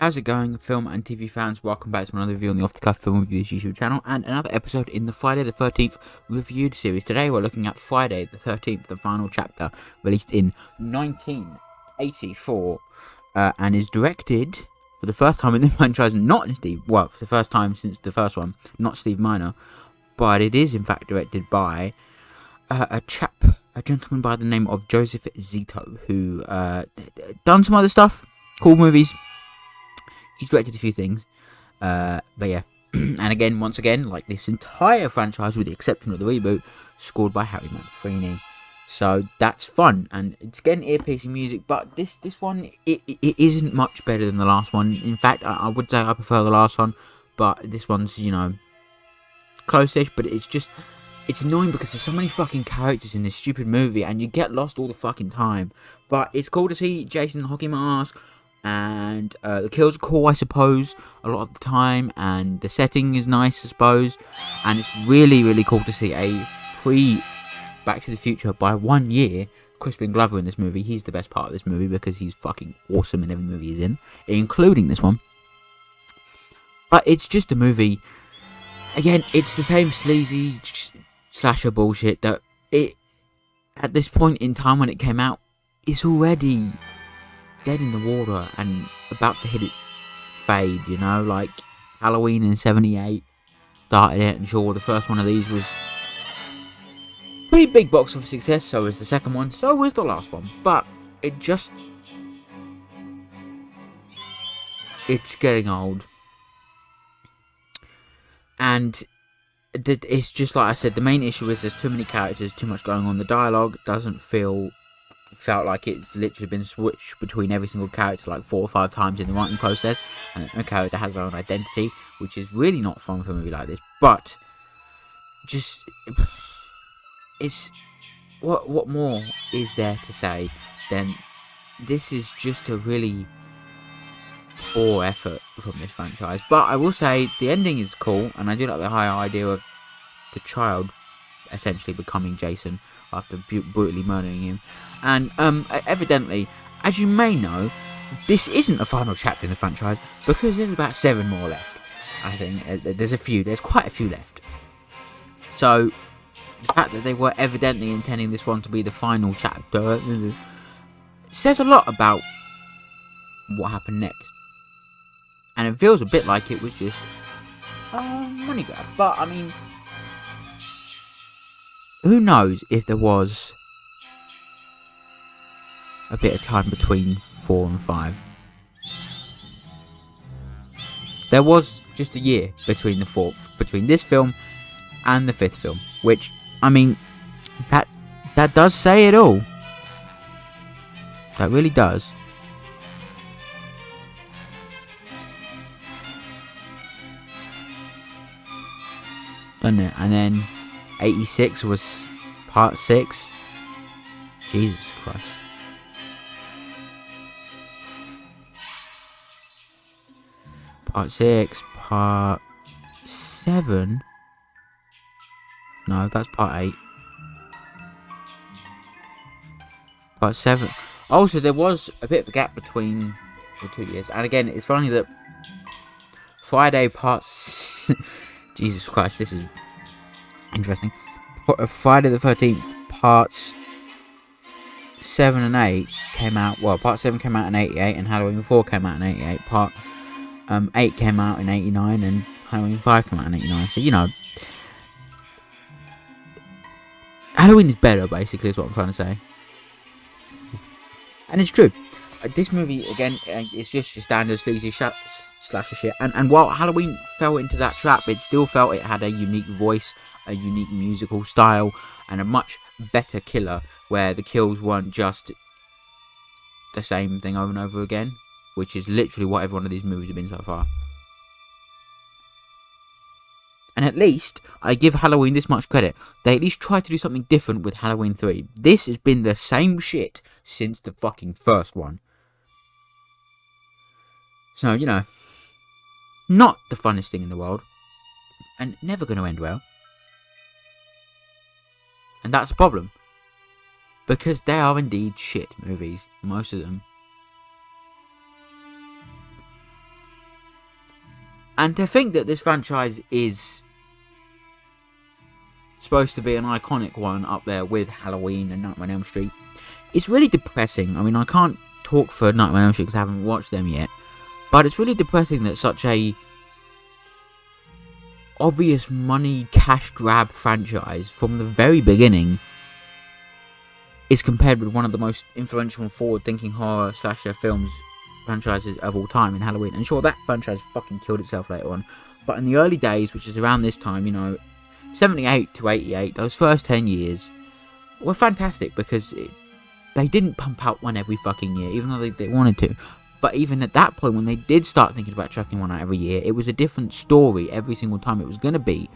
How's it going, film and TV fans? Welcome back to another review on the Off the Cuff Film Reviews YouTube channel and another episode in the Friday the 13th reviewed series. Today we're looking at Friday the 13th, the final chapter, released in 1984 and is directed for the first time in the franchise, for the first time since the first one, not Steve Miner, but it is in fact directed by a gentleman by the name of Joseph Zito, who done some other stuff, cool movies. He's directed a few things, but yeah. And again, once again, like this entire franchise, with the exception of the reboot, scored by Harry Manfredini. So that's fun, and it's getting ear-piercing music. But this one, it isn't much better than the last one. In fact, I would say I prefer the last one, but this one's, you know, close-ish. But it's annoying because there's so many fucking characters in this stupid movie, and you get lost all the fucking time. But it's cool to see Jason in the hockey mask. And the kills are cool, I suppose, a lot of the time, and the setting is nice, I suppose, and it's really, really cool to see a Back to the Future by 1 year Crispin Glover in this movie. He's the best part of this movie because he's fucking awesome in every movie he's in, including this one. But it's just a movie, again, it's the same sleazy slasher bullshit that at this point in time when it came out, it's already dead in the water and about to hit its fade, you know, like Halloween in 78 started it, and sure, the first one of these was pretty big box office success, so was the second one, so was the last one, but it's getting old, and it's just like I said, the main issue is there's too many characters, too much going on, the dialogue felt like it's literally been switched between every single character like 4 or 5 times in the writing process, and a character has their own identity, which is really not fun for a movie like this. But just, it's what more is there to say than this is just a really poor effort from this franchise. But I will say the ending is cool, and I do like the higher idea of the child essentially becoming Jason after brutally murdering him. And evidently, as you may know, this isn't the final chapter in the franchise because there's about 7 more left. I think there's quite a few left. So the fact that they were evidently intending this one to be the final chapter says a lot about what happened next. And it feels a bit like it was just a money grab. But I mean, who knows if there was a bit of time between 4 and 5. There was just a year between this film and the 5th film, which, I mean, that does say it all. That really does. Doesn't it? And then 86 was part 6. Jesus Christ. Part 6, part 7. No, that's part 8. Part 7. Also, there was a bit of a gap between the 2 years. And again, it's funny that Friday parts. Jesus Christ, this is interesting. Friday the 13th, parts 7 and 8 came out. Well, part 7 came out in 88, and Halloween 4 came out in 88. Part 8 came out in 89, and Halloween 5 came out in 89. So, you know, Halloween is better, basically, is what I'm trying to say. And it's true. This movie, again, it's just your standard sleazy slasher shit. And while Halloween fell into that trap, it still felt it had a unique voice, a unique musical style, and a much better killer, where the kills weren't just the same thing over and over again, which is literally what every one of these movies have been so far. And at least, I give Halloween this much credit, they at least tried to do something different with Halloween 3. This has been the same shit since the fucking first one. So, you know, not the funnest thing in the world, and never going to end well. And that's the problem. Because they are indeed shit movies, most of them. And to think that this franchise is supposed to be an iconic one up there with Halloween and Nightmare on Elm Street, it's really depressing. I mean, I can't talk for Nightmare on Elm Street because I haven't watched them yet, but it's really depressing that such a obvious money cash grab franchise from the very beginning is compared with one of the most influential and forward-thinking horror slasher films franchises of all time in Halloween. And sure, that franchise fucking killed itself later on, but in the early days, which is around this time, you know, 78 to 88, those first 10 years were fantastic because they didn't pump out one every fucking year, even though they wanted to. But even at that point, when they did start thinking about chucking one out every year, it was a different story every single time. It was going to be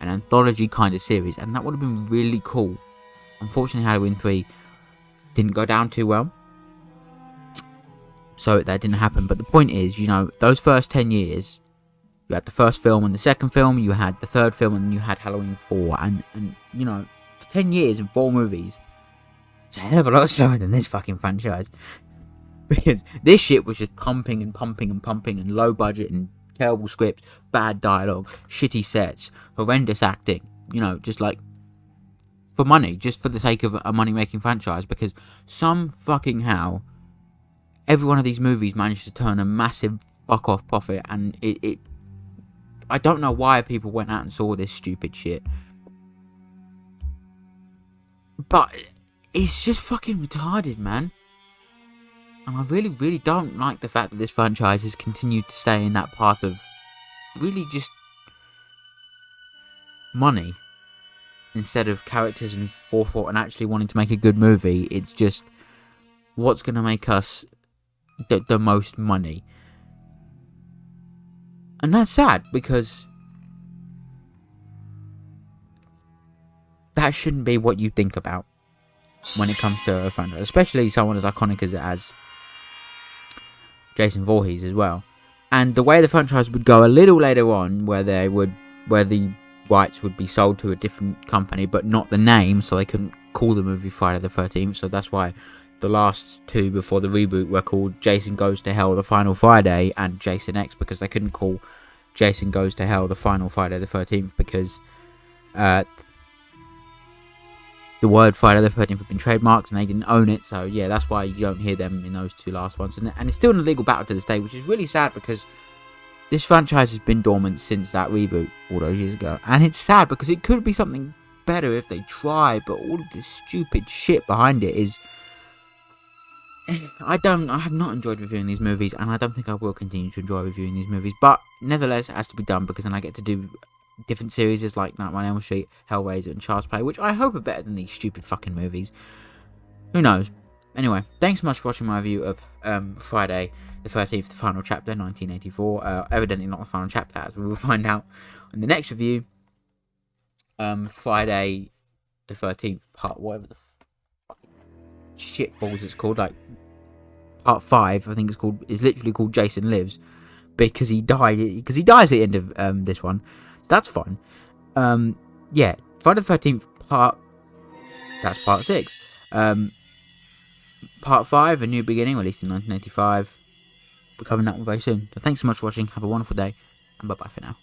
an anthology kind of series, and that would have been really cool. Unfortunately, Halloween 3 didn't go down too well, so that didn't happen. But the point is, you know, those first 10 years, you had the first film and the second film, you had the third film, and then you had Halloween 4, and you know, for 10 years and 4 movies, it's a hell of a lot slower than this fucking franchise. Because this shit was just pumping and pumping and pumping, and low budget and terrible scripts, bad dialogue, shitty sets, horrendous acting, you know, just like for money, just for the sake of a money-making franchise, because some fucking how every one of these movies managed to turn a massive fuck-off profit, and it I don't know why people went out and saw this stupid shit, but it's just fucking retarded, man. And I really, really don't like the fact that this franchise has continued to stay in that path of really just money instead of characters and forethought and actually wanting to make a good movie. It's just what's going to make us the most money. And that's sad, because that shouldn't be what you think about when it comes to a franchise, especially someone as iconic as Jason Voorhees as well. And the way the franchise would go a little later on, where the rights would be sold to a different company, but not the name, so they couldn't call the movie Friday the 13th. So that's why the last two before the reboot were called Jason Goes to Hell: The Final Friday and Jason X, because they couldn't call Jason Goes to Hell: The Final Friday the 13th because the word Friday the 13th had been trademarked and they didn't own it. So yeah, that's why you don't hear them in those two last ones. And it's still in a legal battle to this day, which is really sad, because this franchise has been dormant since that reboot all those years ago. And it's sad because it could be something better if they try, but all of this stupid shit behind it is... I have not enjoyed reviewing these movies, and I don't think I will continue to enjoy reviewing these movies. But nevertheless, it has to be done, because then I get to do different series like Nightmare on Elm Street, Hellraiser, and Child's Play, which I hope are better than these stupid fucking movies. Who knows? Anyway, thanks so much for watching my review of Friday the 13th, the final chapter, 1984. Evidently not the final chapter, as we will find out in the next review. Friday the 13th, part whatever the shit balls it's called, like part 5, I think it's literally called Jason Lives, because he dies at the end of this one. So that's fun. Yeah, Friday the 13th that's part 6. Part 5, A New Beginning, released in 1985. We're covering that one very soon. So thanks so much for watching, have a wonderful day, and bye bye for now.